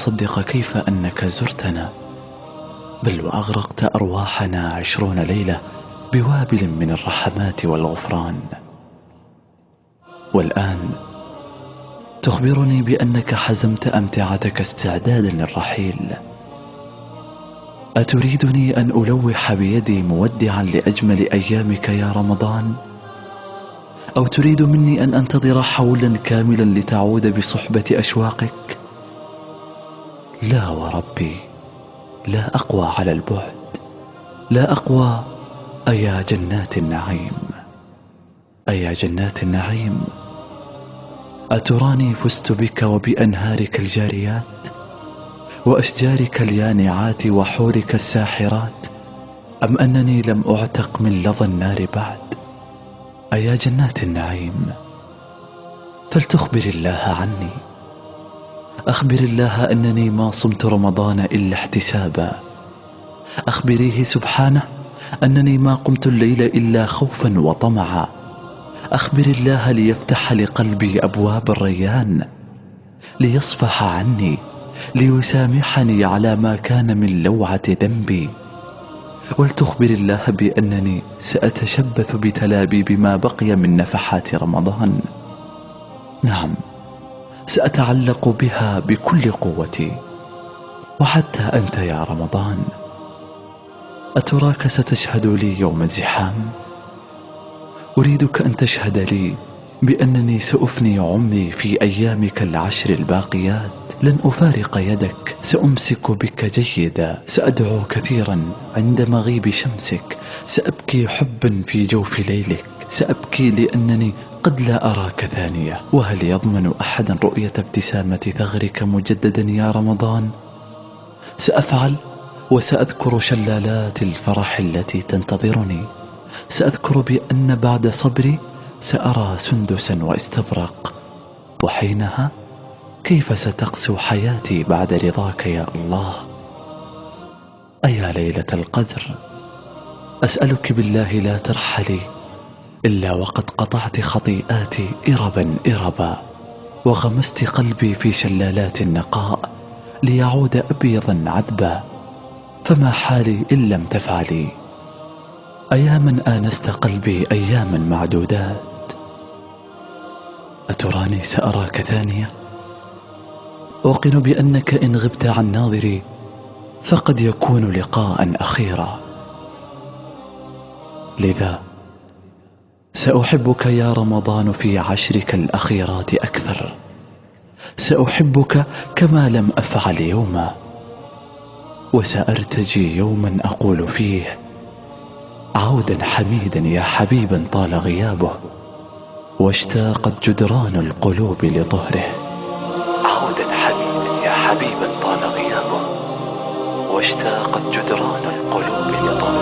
نصدق كيف أنك زرتنا، بل وأغرقت أرواحنا 20 ليلة بوابل من الرحمات والغفران. والآن تخبرني بأنك حزمت أمتعتك استعدادا للرحيل. أتريدني أن ألوح بيدي مودعا لأجمل أيامك يا رمضان؟ أو تريد مني أن أنتظر حولا كاملا لتعود بصحبة أشواقك؟ لا وربي، لا أقوى على البعد، لا أقوى. أيا جنات النعيم، أيا جنات النعيم، أتراني فزت بك وبأنهارك الجاريات وأشجارك اليانعات وحورك الساحرات، أم أنني لم أعتق من لظى النار بعد؟ أيا جنات النعيم، فلتخبر الله عني. أخبر الله أنني ما صمت رمضان إلا احتسابا. أخبريه سبحانه أنني ما قمت الليل إلا خوفا وطمعا. أخبر الله ليفتح لقلبي أبواب الريان، ليصفح عني، ليسامحني على ما كان من لوعة ذنبي. ولتخبر الله بأنني سأتشبث بتلابيب ما بقي من نفحات رمضان. نعم، سأتعلق بها بكل قوتي. وحتى أنت يا رمضان، أتراك ستشهد لي يوم الزحام؟ أريدك أن تشهد لي بأنني سأفني عمري في أيامك العشر الباقيات. لن أفارق يدك، سأمسك بك جيدا، سأدعو كثيرا عند مغيب شمسك، سأبكي حبا في جوف ليلك، سأبكي لأنني قد لا أراك ثانية. وهل يضمن أحد رؤية ابتسامة ثغرك مجددا يا رمضان؟ سأفعل، وسأذكر شلالات الفرح التي تنتظرني. سأذكر بأن بعد صبري سأرى سندسا واستبرق، وحينها كيف ستقسو حياتي بعد رضاك يا الله. أيا ليلة القدر، أسألك بالله لا ترحلي إلا وقد قطعت خطيئاتي إربا إربا، وغمست قلبي في شلالات النقاء ليعود أبيضا عذبا. فما حالي إن لم تفعلي؟ أياما آنست قلبي أياما معدودات، أتراني سأراك ثانية؟ أوقن بأنك إن غبت عن ناظري فقد يكون لقاء أخيرا. لذا سأحبك يا رمضان في عشرك الأخيرات أكثر. سأحبك كما لم أفعل يوما، وسأرتجي يوما أقول فيه: عودا حميدا يا حبيبا طال غيابه، واشتاقت جدران القلوب لطهره. عودا حميدا يا حبيبا طال غيابه، واشتاقت جدران القلوب لطهره.